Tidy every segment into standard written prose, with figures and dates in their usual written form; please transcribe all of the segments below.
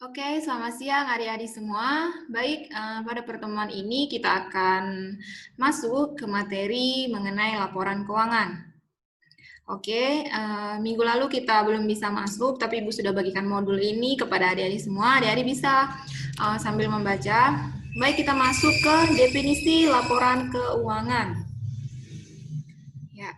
Oke, selamat siang adik-adik semua. Baik, pada pertemuan ini kita akan masuk ke materi mengenai laporan keuangan. Oke, minggu lalu kita belum bisa masuk, tapi Ibu sudah bagikan modul ini kepada adik-adik semua. Adik-adik bisa sambil membaca. Baik, kita masuk ke definisi laporan keuangan. Ya.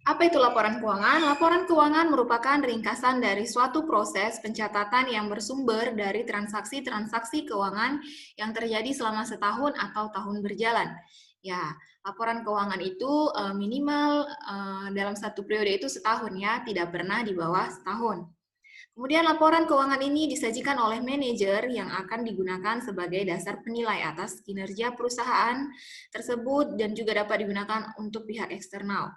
Apa itu laporan keuangan? Laporan keuangan merupakan ringkasan dari suatu proses pencatatan yang bersumber dari transaksi-transaksi keuangan yang terjadi selama setahun atau tahun berjalan. Ya, laporan keuangan itu minimal dalam satu periode itu setahun ya, tidak pernah di bawah setahun. Kemudian laporan keuangan ini disajikan oleh manajer yang akan digunakan sebagai dasar penilai atas kinerja perusahaan tersebut dan juga dapat digunakan untuk pihak eksternal.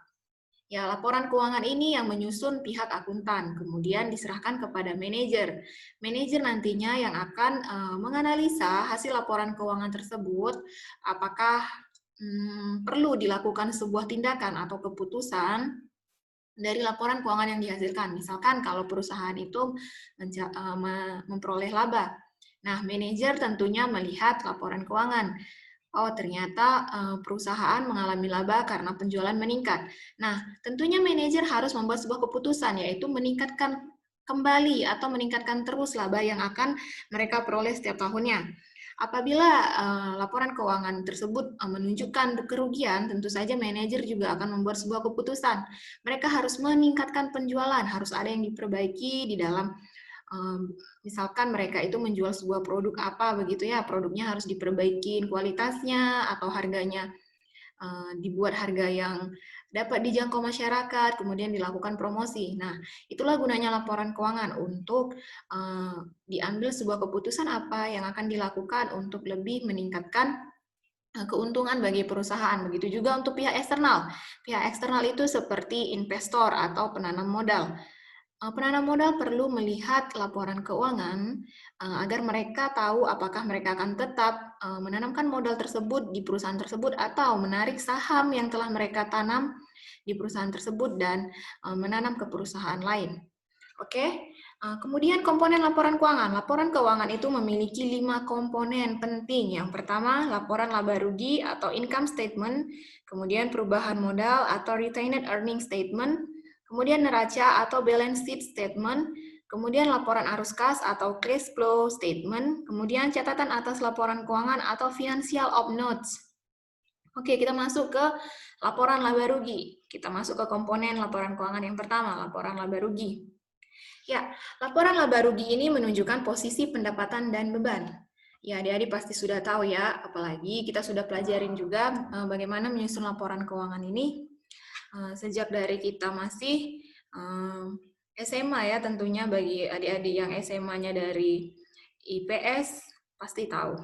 Ya, laporan keuangan ini yang menyusun pihak akuntan, kemudian diserahkan kepada manajer. Manajer nantinya yang akan menganalisa hasil laporan keuangan tersebut, apakah perlu dilakukan sebuah tindakan atau keputusan dari laporan keuangan yang dihasilkan. Misalkan kalau perusahaan itu memperoleh laba. Nah, manajer tentunya melihat laporan keuangan. Oh, ternyata perusahaan mengalami laba karena penjualan meningkat. Nah, tentunya manajer harus membuat sebuah keputusan, yaitu meningkatkan kembali atau meningkatkan terus laba yang akan mereka peroleh setiap tahunnya. Apabila laporan keuangan tersebut menunjukkan kerugian, tentu saja manajer juga akan membuat sebuah keputusan. Mereka harus meningkatkan penjualan, harus ada yang diperbaiki di dalam misalkan mereka itu menjual sebuah produk apa begitu ya, produknya harus diperbaiki kualitasnya atau harganya dibuat harga yang dapat dijangkau masyarakat, kemudian dilakukan promosi. Nah, itulah gunanya laporan keuangan untuk diambil sebuah keputusan apa yang akan dilakukan untuk lebih meningkatkan keuntungan bagi perusahaan. Begitu juga untuk pihak eksternal. Pihak eksternal itu seperti investor atau penanam modal. Penanam modal perlu melihat laporan keuangan agar mereka tahu apakah mereka akan tetap menanamkan modal tersebut di perusahaan tersebut atau menarik saham yang telah mereka tanam di perusahaan tersebut dan menanam ke perusahaan lain. Oke, kemudian komponen laporan keuangan. Laporan keuangan itu memiliki 5 komponen penting. Yang pertama, laporan laba rugi atau income statement, kemudian perubahan modal atau retained earning statement, kemudian neraca atau balance sheet statement, kemudian laporan arus kas atau cash flow statement, kemudian catatan atas laporan keuangan atau financial of notes. Oke, kita masuk ke laporan laba rugi. Kita masuk ke komponen laporan keuangan yang pertama, laporan laba rugi. Ya, laporan laba rugi ini menunjukkan posisi pendapatan dan beban. Ya, adik-adik pasti sudah tahu ya, apalagi kita sudah pelajarin juga bagaimana menyusun laporan keuangan ini sejak dari kita masih SMA ya, tentunya bagi adik-adik yang SMA-nya dari IPS pasti tahu.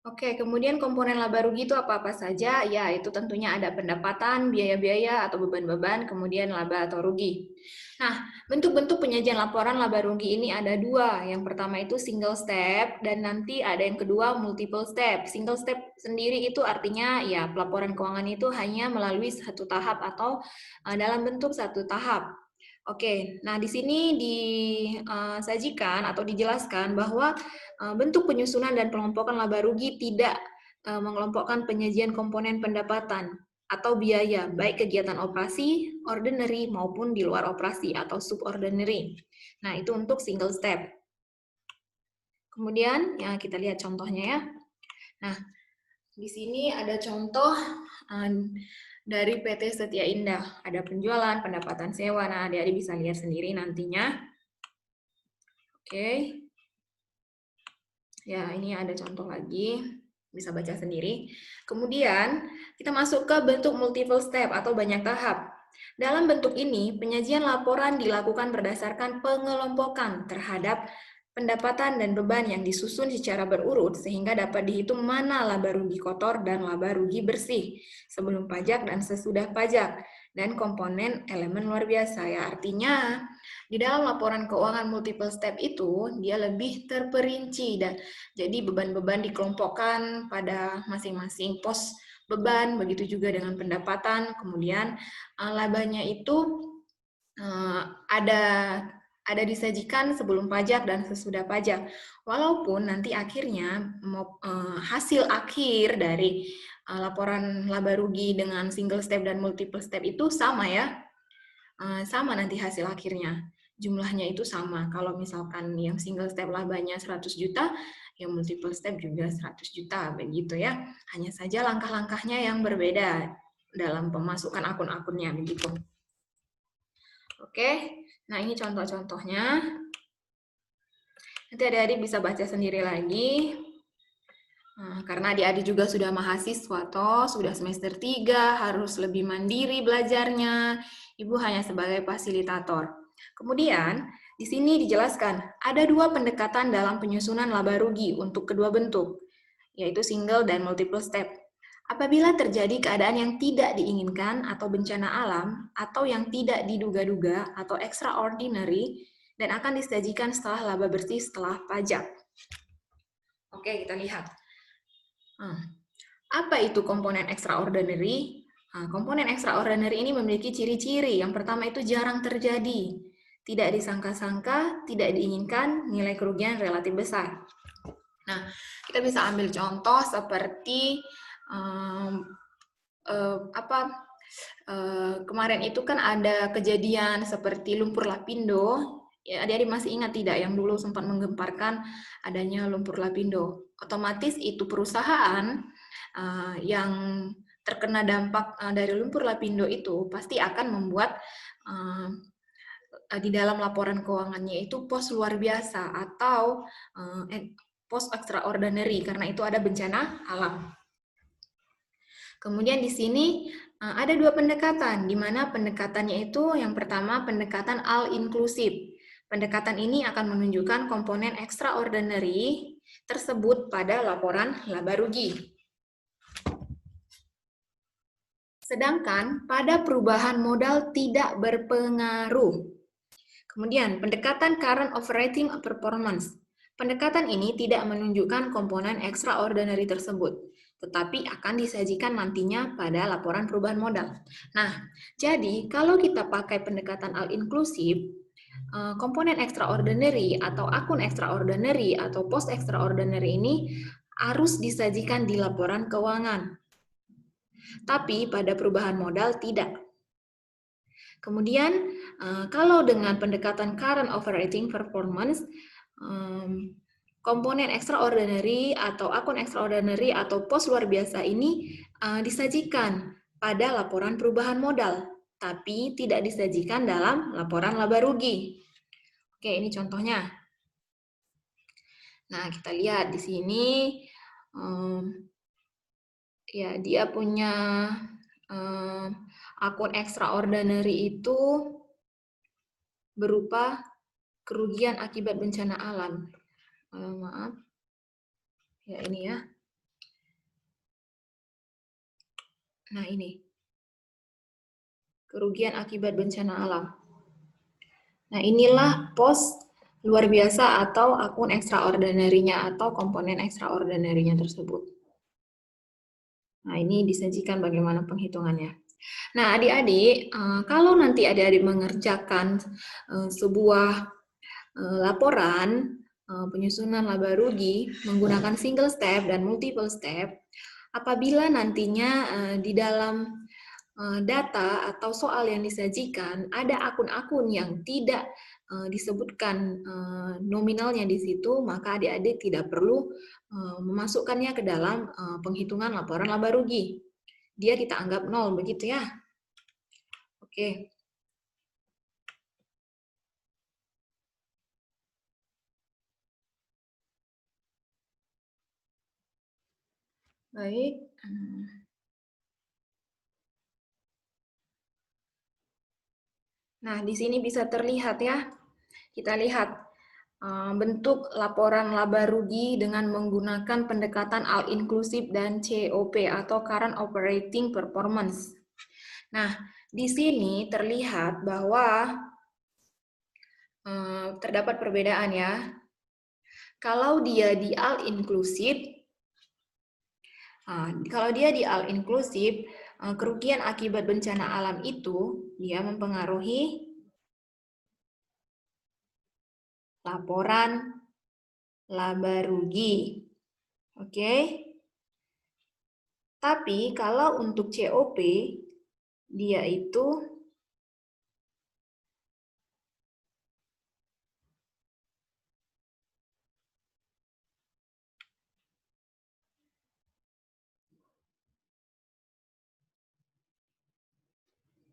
Oke, kemudian komponen laba rugi itu apa-apa saja? Ya, itu tentunya ada pendapatan, biaya-biaya atau beban-beban, kemudian laba atau rugi. Nah, bentuk-bentuk penyajian laporan laba rugi ini ada dua. Yang pertama itu single step, dan nanti ada yang kedua multiple step. Single step sendiri itu artinya ya pelaporan keuangan itu hanya melalui satu tahap atau dalam bentuk satu tahap. Oke, nah di sini disajikan atau dijelaskan bahwa bentuk penyusunan dan pengelompokan laba rugi tidak mengelompokkan penyajian komponen pendapatan atau biaya, baik kegiatan operasi, ordinary, maupun di luar operasi atau subordinary. Nah, itu untuk single step. Kemudian, ya kita lihat contohnya ya. Nah, di sini ada contoh dari PT Setia Indah. Ada penjualan, pendapatan sewa. Nah, adik-adik bisa lihat sendiri nantinya. Oke. Ya, ini ada contoh lagi, bisa baca sendiri. Kemudian, kita masuk ke bentuk multiple step atau banyak tahap. Dalam bentuk ini, penyajian laporan dilakukan berdasarkan pengelompokan terhadap pendapatan dan beban yang disusun secara berurut sehingga dapat dihitung mana laba rugi kotor dan laba rugi bersih sebelum pajak dan sesudah pajak dan komponen elemen luar biasa ya. Artinya di dalam laporan keuangan multiple step itu dia lebih terperinci dan jadi beban-beban dikelompokkan pada masing-masing pos beban, begitu juga dengan pendapatan. Kemudian labanya itu ada ada disajikan sebelum pajak dan sesudah pajak. Walaupun nanti akhirnya hasil akhir dari laporan laba rugi dengan single step dan multiple step itu sama ya. Sama nanti hasil akhirnya. Jumlahnya itu sama. Kalau misalkan yang single step labanya 100 juta, yang multiple step juga 100 juta, begitu ya. Hanya saja langkah-langkahnya yang berbeda dalam pemasukan akun-akunnya, begitu. Oke, nah ini contoh-contohnya. Nanti adik-adik bisa baca sendiri lagi. Karena adik-adik juga sudah mahasiswa, sudah semester 3, harus lebih mandiri belajarnya. Ibu hanya sebagai fasilitator. Kemudian, di sini dijelaskan, ada 2 pendekatan dalam penyusunan laba rugi untuk kedua bentuk, yaitu single dan multiple step. Apabila terjadi keadaan yang tidak diinginkan atau bencana alam, atau yang tidak diduga-duga atau extraordinary, dan akan disajikan setelah laba bersih setelah pajak. Oke, kita lihat. Apa itu komponen extraordinary? Komponen extraordinary ini memiliki ciri-ciri. Yang pertama itu jarang terjadi. Tidak disangka-sangka, tidak diinginkan, nilai kerugian relatif besar. Nah, kita bisa ambil contoh seperti kemarin itu kan ada kejadian seperti lumpur lapindo. Ya, adik-adik masih ingat tidak yang dulu sempat menggemparkan adanya lumpur lapindo? Otomatis itu perusahaan yang terkena dampak dari lumpur lapindo itu pasti akan membuat di dalam laporan keuangannya itu pos luar biasa atau pos extraordinary karena itu ada bencana alam. Kemudian di sini ada 2 pendekatan, di mana pendekatannya itu yang pertama pendekatan all-inclusive. Pendekatan ini akan menunjukkan komponen extraordinary tersebut pada laporan laba rugi. Sedangkan pada perubahan modal tidak berpengaruh. Kemudian pendekatan current operating performance. Pendekatan ini tidak menunjukkan komponen extraordinary tersebut, tetapi akan disajikan nantinya pada laporan perubahan modal. Nah, jadi kalau kita pakai pendekatan all-inclusive, komponen extraordinary atau akun extraordinary atau pos extraordinary ini harus disajikan di laporan keuangan. Tapi pada perubahan modal tidak. Kemudian, kalau dengan pendekatan current operating performance, komponen extraordinary atau akun extraordinary atau pos luar biasa ini disajikan pada laporan perubahan modal, tapi tidak disajikan dalam laporan laba rugi. Oke, ini contohnya. Nah, kita lihat di sini, ya dia punya akun extraordinary itu berupa kerugian akibat bencana alam. Maaf. Ya, ini ya. Nah, ini. Kerugian akibat bencana alam. Nah, inilah pos luar biasa atau akun extraordinary-nya atau komponen extraordinary-nya tersebut. Nah, ini disajikan bagaimana penghitungannya. Nah, adik-adik, kalau nanti adik-adik mengerjakan sebuah laporan penyusunan laba rugi menggunakan single step dan multiple step, apabila nantinya di dalam data atau soal yang disajikan ada akun-akun yang tidak disebutkan nominalnya di situ, maka adik-adik tidak perlu memasukkannya ke dalam penghitungan laporan laba rugi. Dia kita anggap 0, begitu ya. Oke. Baik. Nah, di sini bisa terlihat ya. Kita lihat bentuk laporan laba rugi dengan menggunakan pendekatan all-inclusive dan COP atau Current Operating Performance. Nah, di sini terlihat bahwa terdapat perbedaan ya. Kalau dia di all-inclusive, kerugian akibat bencana alam itu dia mempengaruhi laporan laba rugi. Oke. Tapi kalau untuk COP, dia itu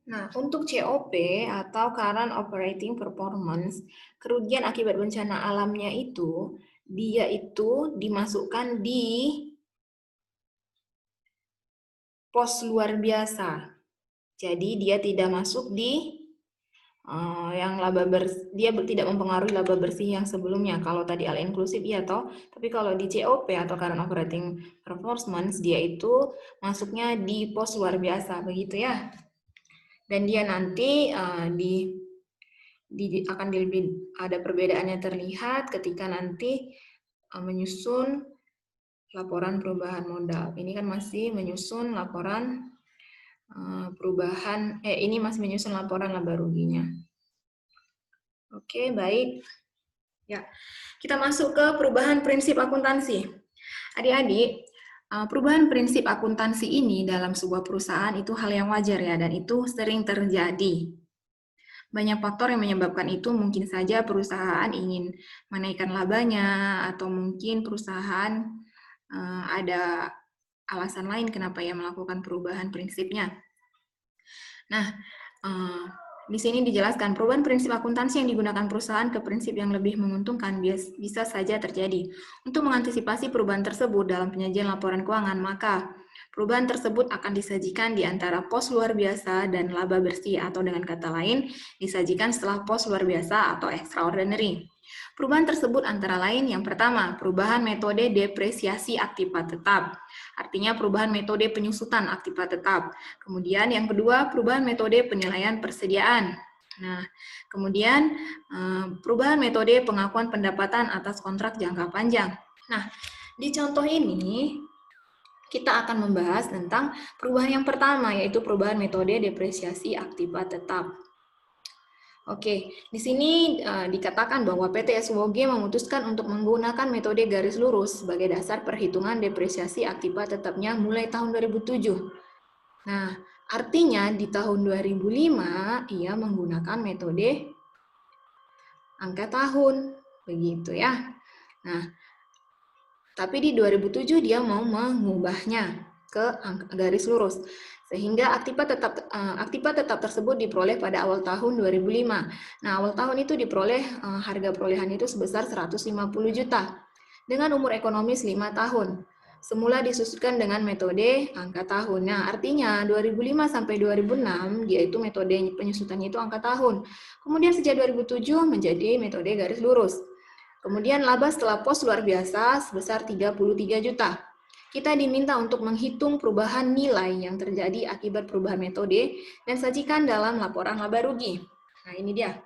Nah, untuk COP atau Current Operating Performance, kerugian akibat bencana alamnya itu, dia itu dimasukkan di pos luar biasa. Jadi dia tidak masuk di yang laba bersih, dia tidak mempengaruhi laba bersih yang sebelumnya. Kalau tadi all inclusive iya toh, tapi kalau di COP atau Current Operating Performance, dia itu masuknya di pos luar biasa, begitu ya. Dan dia nanti akan lebih ada perbedaannya terlihat ketika nanti menyusun laporan perubahan modal. Ini kan masih menyusun laporan ini masih menyusun laporan laba ruginya. Oke, baik. Ya, kita masuk ke perubahan prinsip akuntansi. Adik-adik, perubahan prinsip akuntansi ini dalam sebuah perusahaan itu hal yang wajar ya, dan itu sering terjadi. Banyak faktor yang menyebabkan itu, mungkin saja perusahaan ingin menaikkan labanya, atau mungkin perusahaan ada alasan lain kenapa ia melakukan perubahan prinsipnya. Nah, di sini dijelaskan perubahan prinsip akuntansi yang digunakan perusahaan ke prinsip yang lebih menguntungkan bisa saja terjadi. Untuk mengantisipasi perubahan tersebut dalam penyajian laporan keuangan, maka perubahan tersebut akan disajikan di antara pos luar biasa dan laba bersih, atau dengan kata lain, disajikan setelah pos luar biasa atau extraordinary. Perubahan tersebut antara lain yang pertama, perubahan metode depresiasi aktiva tetap. Artinya perubahan metode penyusutan aktiva tetap. Kemudian yang kedua, perubahan metode penilaian persediaan. Nah, kemudian perubahan metode pengakuan pendapatan atas kontrak jangka panjang. Nah, di contoh ini kita akan membahas tentang perubahan yang pertama, yaitu perubahan metode depresiasi aktiva tetap. Oke, di sini dikatakan bahwa PT SWOG memutuskan untuk menggunakan metode garis lurus sebagai dasar perhitungan depresiasi aktiva tetapnya mulai tahun 2007. Nah, artinya di tahun 2005 ia menggunakan metode angka tahun, begitu ya. Nah, tapi di 2007 dia mau mengubahnya ke garis lurus, sehingga aktiva tetap tersebut diperoleh pada awal tahun 2005. Nah, awal tahun itu diperoleh harga perolehan itu sebesar 150 juta dengan umur ekonomis 5 tahun. Semula disusunkan dengan metode angka tahun. Nah, artinya 2005 sampai 2006 dia itu metode penyusutannya itu angka tahun. Kemudian sejak 2007 menjadi metode garis lurus. Kemudian laba setelah pos luar biasa sebesar 33 juta. Kita diminta untuk menghitung perubahan nilai yang terjadi akibat perubahan metode dan sajikan dalam laporan laba rugi. Nah, ini dia.